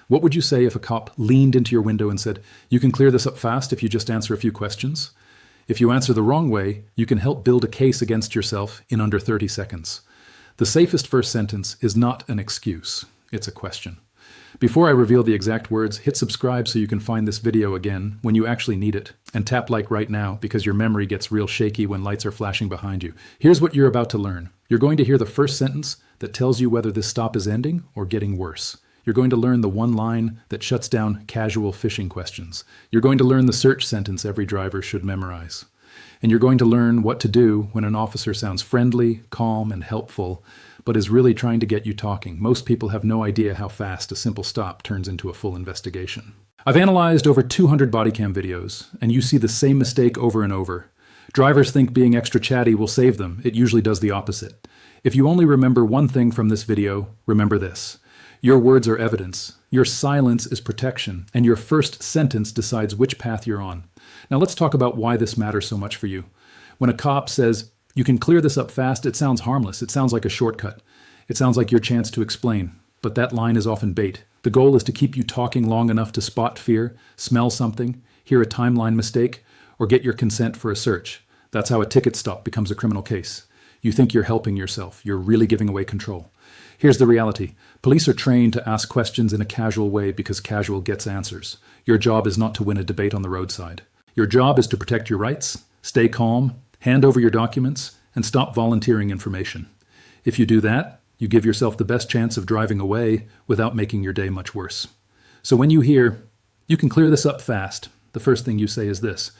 What would you say if a cop leaned into your window and said, "You can clear this up fast if you just answer a few questions"? If you answer the wrong way, you can help build a case against yourself in under 30 seconds. The safest first sentence is not an excuse, it's a question. Before I reveal the exact words, hit subscribe so you can find this video again when you actually need it, and tap like right now because your memory gets real shaky when lights are flashing behind you. Here's what you're about to learn. You're going to hear the first sentence that tells you whether this stop is ending or getting worse. You're going to learn the one line that shuts down casual fishing questions. You're going to learn the search sentence every driver should memorize. And you're going to learn what to do when an officer sounds friendly, calm, and helpful, but is really trying to get you talking. Most people have no idea how fast a simple stop turns into a full investigation. I've analyzed over 200 body cam videos, and you see the same mistake over and over. Drivers think being extra chatty will save them. It usually does the opposite. If you only remember one thing from this video, remember this. Your words are evidence, your silence is protection, and your first sentence decides which path you're on. Now let's talk about why this matters so much for you. When a cop says, "You can clear this up fast," it sounds harmless. It sounds like a shortcut. It sounds like your chance to explain. But that line is often bait. The goal is to keep you talking long enough to spot fear, smell something, hear a timeline mistake, or get your consent for a search. That's how a ticket stop becomes a criminal case. You think you're helping yourself. You're really giving away control. Here's the reality. Police are trained to ask questions in a casual way because casual gets answers. Your job is not to win a debate on the roadside. Your job is to protect your rights, stay calm, hand over your documents, and stop volunteering information. If you do that, you give yourself the best chance of driving away without making your day much worse. So when you hear, "You can clear this up fast," the first thing you say is this: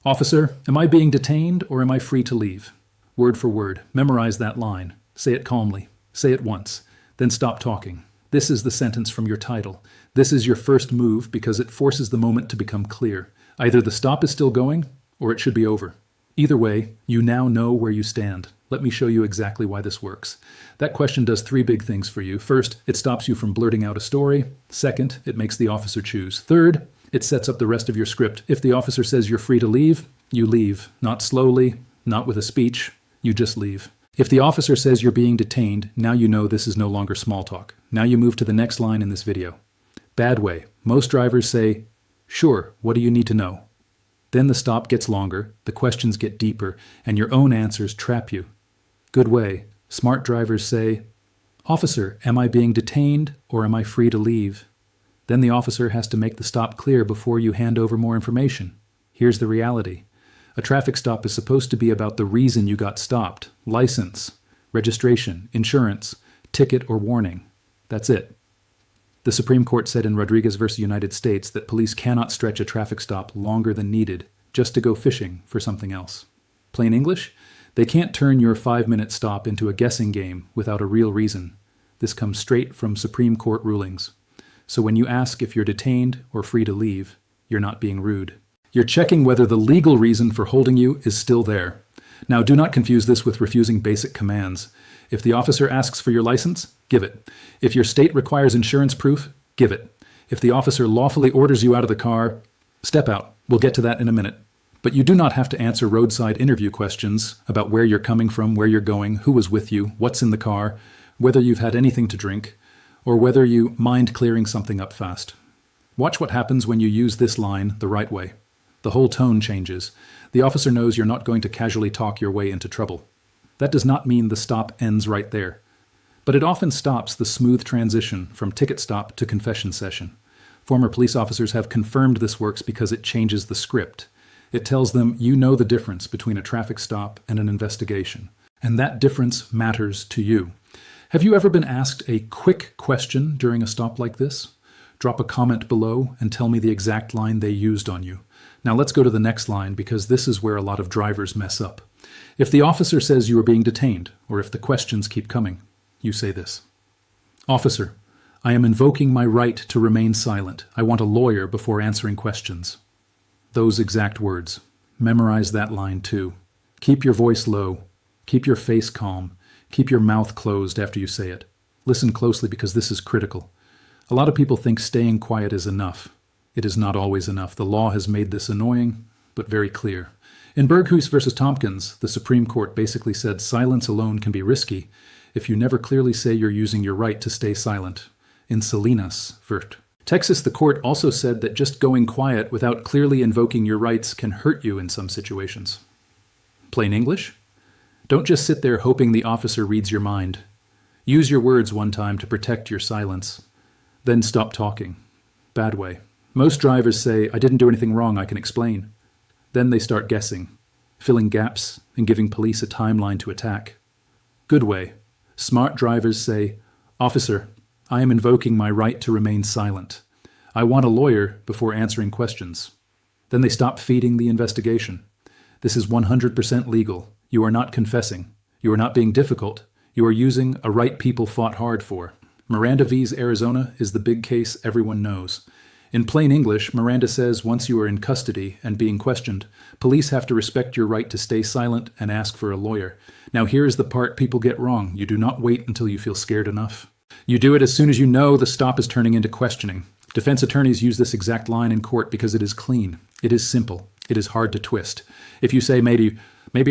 "Officer, am I being detained or am I free to leave?" Word for word, memorize that line. Say it calmly. Say it once, then stop talking. This is the sentence from your title. This is your first move because it forces the moment to become clear. Either the stop is still going, or it should be over. Either way, you now know where you stand. Let me show you exactly why this works. That question does three big things for you. First, it stops you from blurting out a story. Second, it makes the officer choose. Third, it sets up the rest of your script. If the officer says you're free to leave, you leave. Not slowly, not with a speech, you just leave. If the officer says you're being detained, now you know this is no longer small talk. Now you move to the next line in this video. Bad way. Most drivers say, "Sure, what do you need to know?" Then the stop gets longer, the questions get deeper, and your own answers trap you. Good way. Smart drivers say, "Officer, am I being detained or am I free to leave?" Then the officer has to make the stop clear before you hand over more information. Here's the reality. A traffic stop is supposed to be about the reason you got stopped. License, registration, insurance, ticket, or warning. That's it. The Supreme Court said in Rodriguez v. United States that police cannot stretch a traffic stop longer than needed just to go fishing for something else. Plain English? They can't turn your 5-minute stop into a guessing game without a real reason. This comes straight from Supreme Court rulings. So when you ask if you're detained or free to leave, you're not being rude. You're checking whether the legal reason for holding you is still there. Now, do not confuse this with refusing basic commands. If the officer asks for your license, give it. If your state requires insurance proof, give it. If the officer lawfully orders you out of the car, step out. We'll get to that in a minute. But you do not have to answer roadside interview questions about where you're coming from, where you're going, who was with you, what's in the car, whether you've had anything to drink, or whether you mind clearing something up fast. Watch what happens when you use this line the right way. The whole tone changes. The officer knows you're not going to casually talk your way into trouble. That does not mean the stop ends right there. But it often stops the smooth transition from ticket stop to confession session. Former police officers have confirmed this works because it changes the script. It tells them you know the difference between a traffic stop and an investigation. And that difference matters to you. Have you ever been asked a quick question during a stop like this? Drop a comment below and tell me the exact line they used on you. Now let's go to the next line because this is where a lot of drivers mess up. If the officer says you are being detained, or if the questions keep coming, you say this: "Officer, I am invoking my right to remain silent. I want a lawyer before answering questions." Those exact words. Memorize that line too. Keep your voice low. Keep your face calm. Keep your mouth closed after you say it. Listen closely because this is critical. A lot of people think staying quiet is enough. It is not always enough. The law has made this annoying, but very clear. In Berghuis v. Tompkins, the Supreme Court basically said silence alone can be risky if you never clearly say you're using your right to stay silent. In Salinas v. Texas, the court also said that just going quiet without clearly invoking your rights can hurt you in some situations. Plain English? Don't just sit there hoping the officer reads your mind. Use your words one time to protect your silence. Then stop talking. Bad way. Most drivers say, I didn't do anything wrong, I can explain. Then they start guessing, filling gaps, and giving police a timeline to attack. Good way. Smart drivers say, Officer, I am invoking my right to remain silent. I want a lawyer before answering questions. Then they stop feeding the investigation. This is 100% legal. You are not confessing. You are not being difficult. You are using a right people fought hard for. Miranda vs. Arizona is the big case everyone knows. In plain English, Miranda says once you are in custody and being questioned, police have to respect your right to stay silent and ask for a lawyer. Now here is the part people get wrong. You do not wait until you feel scared enough. You do it as soon as you know the stop is turning into questioning. Defense attorneys use this exact line in court because it is clean. It is simple. It is hard to twist. If you say, maybe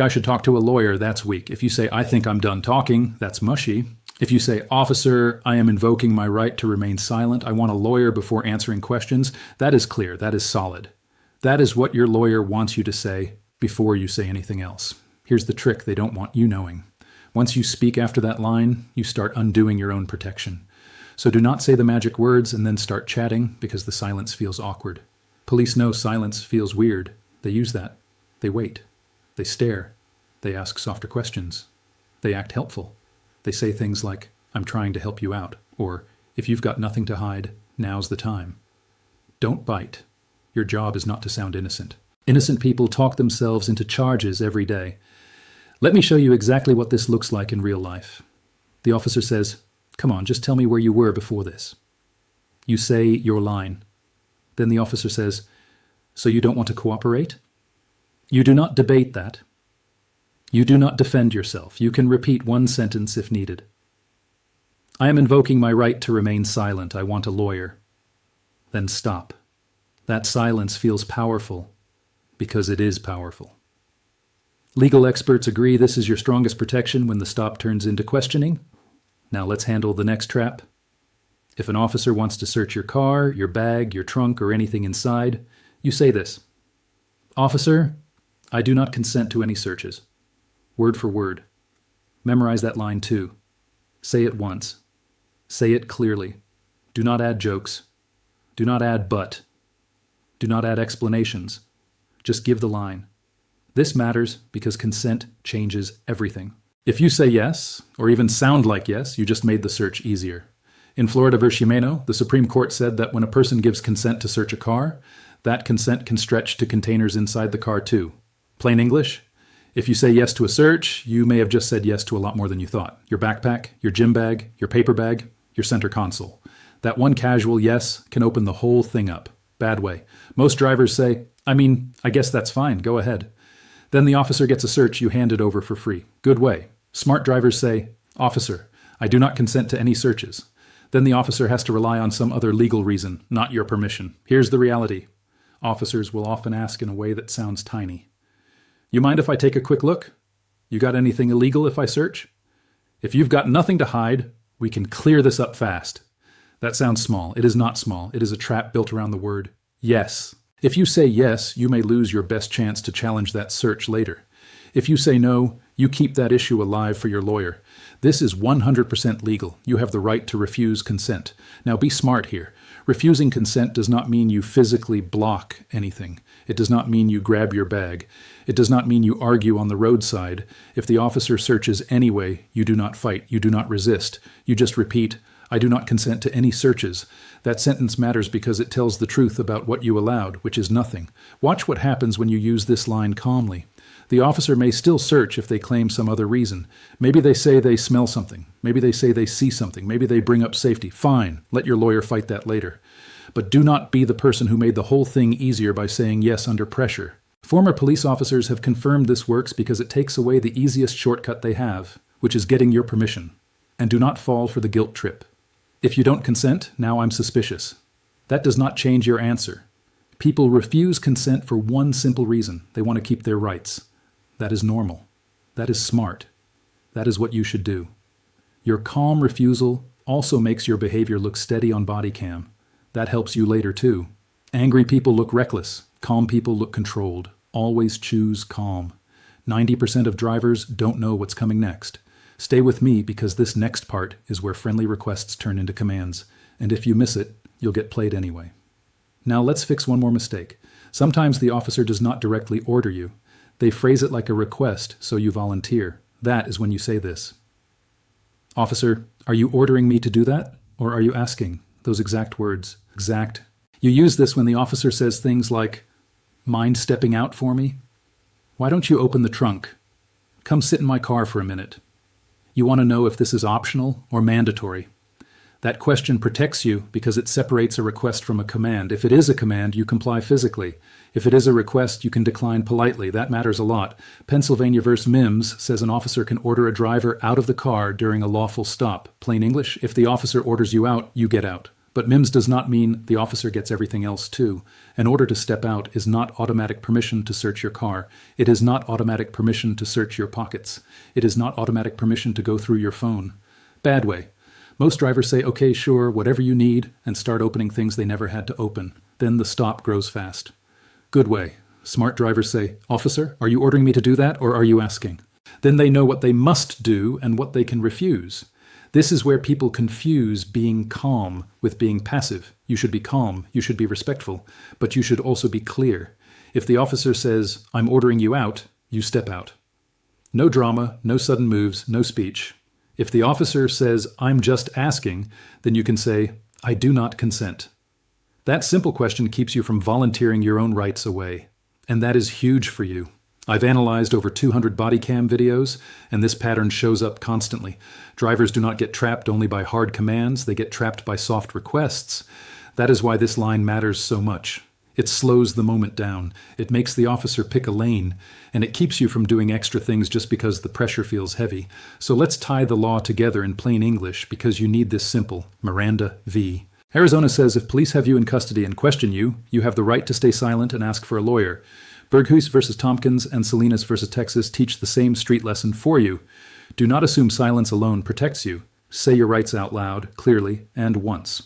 I should talk to a lawyer, that's weak. If you say, I think I'm done talking, that's mushy. If you say, Officer, I am invoking my right to remain silent, I want a lawyer before answering questions, that is clear, that is solid. That is what your lawyer wants you to say before you say anything else. Here's the trick they don't want you knowing. Once you speak after that line, you start undoing your own protection. So do not say the magic words and then start chatting because the silence feels awkward. Police know silence feels weird. They use that. They wait. They stare. They ask softer questions. They act helpful. They say things like, I'm trying to help you out, or if you've got nothing to hide, now's the time. Don't bite. Your job is not to sound innocent. Innocent people talk themselves into charges every day. Let me show you exactly what this looks like in real life. The officer says, come on, just tell me where you were before this. You say your line. Then the officer says, so you don't want to cooperate? You do not debate that. You do not defend yourself. You can repeat one sentence if needed. I am invoking my right to remain silent. I want a lawyer. Then stop. That silence feels powerful because it is powerful. Legal experts agree this is your strongest protection when the stop turns into questioning. Now let's handle the next trap. If an officer wants to search your car, your bag, your trunk, or anything inside, you say this. Officer, I do not consent to any searches. Word for word. Memorize that line too. Say it once. Say it clearly. Do not add jokes. Do not add but. Do not add explanations. Just give the line. This matters because consent changes everything. If you say yes, or even sound like yes, you just made the search easier. In Florida v. Ximeno, the Supreme Court said that when a person gives consent to search a car, that consent can stretch to containers inside the car too. Plain English? If you say yes to a search, you may have just said yes to a lot more than you thought. Your backpack, your gym bag, your paper bag, your center console. That one casual yes can open the whole thing up. Bad way. Most drivers say, I guess that's fine, go ahead. Then the officer gets a search, you hand it over for free. Good way. Smart drivers say, Officer, I do not consent to any searches. Then the officer has to rely on some other legal reason, not your permission. Here's the reality. Officers will often ask in a way that sounds tiny. You mind if I take a quick look? You got anything illegal if I search? If you've got nothing to hide, we can clear this up fast. That sounds small. It is not small. It is a trap built around the word yes. If you say yes, you may lose your best chance to challenge that search later. If you say no, you keep that issue alive for your lawyer. This is 100% legal. You have the right to refuse consent. Now be smart here. Refusing consent does not mean you physically block anything. It does not mean you grab your bag. It does not mean you argue on the roadside. If the officer searches anyway, you do not fight. You do not resist. You just repeat, I do not consent to any searches. That sentence matters because it tells the truth about what you allowed, which is nothing. Watch what happens when you use this line calmly. The officer may still search if they claim some other reason. Maybe they say they smell something. Maybe they say they see something. Maybe they bring up safety. Fine, let your lawyer fight that later. But do not be the person who made the whole thing easier by saying yes under pressure. Former police officers have confirmed this works because it takes away the easiest shortcut they have, which is getting your permission. And do not fall for the guilt trip. If you don't consent, now I'm suspicious. That does not change your answer. People refuse consent for one simple reason. They want to keep their rights. That is normal. That is smart. That is what you should do. Your calm refusal also makes your behavior look steady on body cam. That helps you later too. Angry people look reckless. Calm people look controlled. Always choose calm. 90% of drivers don't know what's coming next. Stay with me because this next part is where friendly requests turn into commands. And if you miss it, you'll get played anyway. Now let's fix one more mistake. Sometimes the officer does not directly order you. They phrase it like a request, so you volunteer. That is when you say this. Officer, are you ordering me to do that? Or are you asking? Those exact words. Exact. You use this when the officer says things like, mind stepping out for me? Why don't you open the trunk? Come sit in my car for a minute. You want to know if this is optional or mandatory. That question protects you because it separates a request from a command. If it is a command, you comply physically. If it is a request, you can decline politely. That matters a lot. Pennsylvania v. Mims says an officer can order a driver out of the car during a lawful stop. Plain English, if the officer orders you out, you get out. But Mims does not mean the officer gets everything else too. An order to step out is not automatic permission to search your car. It is not automatic permission to search your pockets. It is not automatic permission to go through your phone. Bad way. Most drivers say, okay, sure, whatever you need, and start opening things they never had to open. Then the stop grows fast. Good way. Smart drivers say, officer, are you ordering me to do that, or are you asking? Then they know what they must do and what they can refuse. This is where people confuse being calm with being passive. You should be calm, you should be respectful, but you should also be clear. If the officer says, I'm ordering you out, you step out. No drama, no sudden moves, no speech. If the officer says, I'm just asking, then you can say, I do not consent. That simple question keeps you from volunteering your own rights away. And that is huge for you. I've analyzed over 200 body cam videos, and this pattern shows up constantly. Drivers do not get trapped only by hard commands, they get trapped by soft requests. That is why this line matters so much. It slows the moment down, it makes the officer pick a lane, and it keeps you from doing extra things just because the pressure feels heavy. So let's tie the law together in plain English because you need this simple. Miranda v. Arizona says if police have you in custody and question you, you have the right to stay silent and ask for a lawyer. Berghuis versus Tompkins and Salinas versus Texas teach the same street lesson for you. Do not assume silence alone protects you. Say your rights out loud, clearly, and once.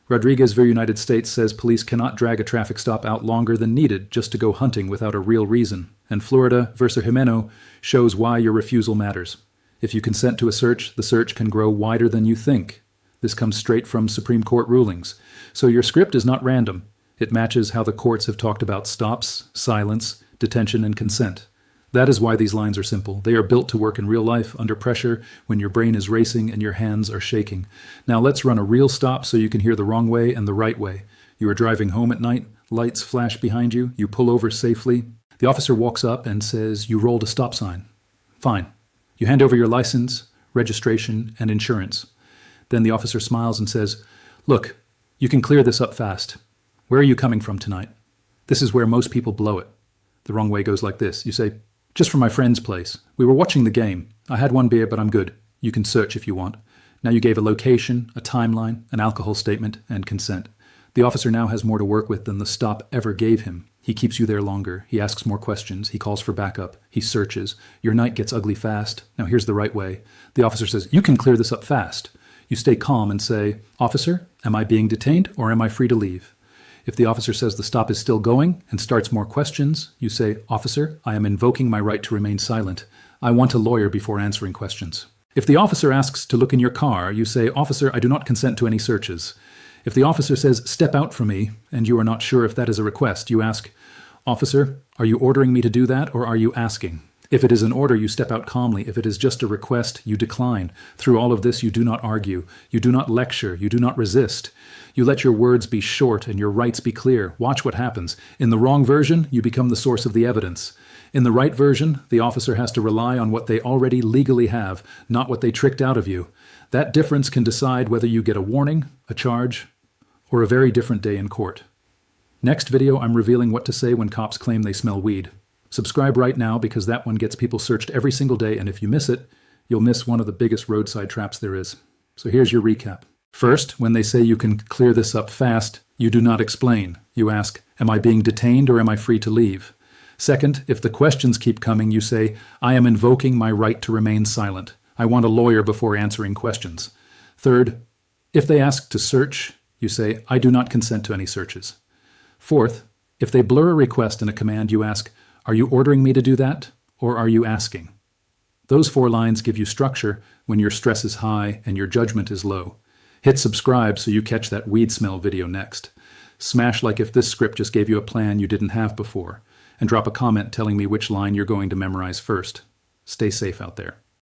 Rodriguez v. United States says police cannot drag a traffic stop out longer than needed just to go hunting without a real reason. And Florida versus Jimeno shows why your refusal matters. If you consent to a search, the search can grow wider than you think. This comes straight from Supreme Court rulings. So your script is not random. It matches how the courts have talked about stops, silence, detention, and consent. That is why these lines are simple. They are built to work in real life, under pressure, when your brain is racing and your hands are shaking. Now let's run a real stop so you can hear the wrong way and the right way. You are driving home at night, lights flash behind you, you pull over safely. The officer walks up and says, you rolled a stop sign. Fine. You hand over your license, registration, and insurance. Then the officer smiles and says, look, you can clear this up fast. Where are you coming from tonight? This is where most people blow it. The wrong way goes like this. You say, just from my friend's place. We were watching the game. I had one beer, but I'm good. You can search if you want. Now you gave a location, a timeline, an alcohol statement, and consent. The officer now has more to work with than the stop ever gave him. He keeps you there longer. He asks more questions. He calls for backup. He searches. Your night gets ugly fast. Now here's the right way. The officer says, you can clear this up fast. You stay calm and say, officer, am I being detained or am I free to leave? If the officer says the stop is still going and starts more questions, you say, officer, I am invoking my right to remain silent. I want a lawyer before answering questions. If the officer asks to look in your car, you say, officer, I do not consent to any searches. If the officer says, step out from me, and you are not sure if that is a request, you ask, officer, are you ordering me to do that or are you asking? If it is an order, you step out calmly. If it is just a request, you decline. Through all of this, you do not argue. You do not lecture. You do not resist. You let your words be short and your rights be clear. Watch what happens. In the wrong version, you become the source of the evidence. In the right version, the officer has to rely on what they already legally have, not what they tricked out of you. That difference can decide whether you get a warning, a charge, or a very different day in court. Next video, I'm revealing what to say when cops claim they smell weed. Subscribe right now because that one gets people searched every single day, and if you miss it, you'll miss one of the biggest roadside traps there is. So here's your recap. First, when they say you can clear this up fast, you do not explain. You ask, am I being detained or am I free to leave? Second, if the questions keep coming, you say, I am invoking my right to remain silent. I want a lawyer before answering questions. Third, if they ask to search, You say, I do not consent to any searches. Fourth, if they blur a request in a command, you ask, are you ordering me to do that, or are you asking? Those 4 lines give you structure when your stress is high and your judgment is low. Hit subscribe so you catch that weed smell video next. Smash like if this script just gave you a plan you didn't have before. And drop a comment telling me which line you're going to memorize first. Stay safe out there.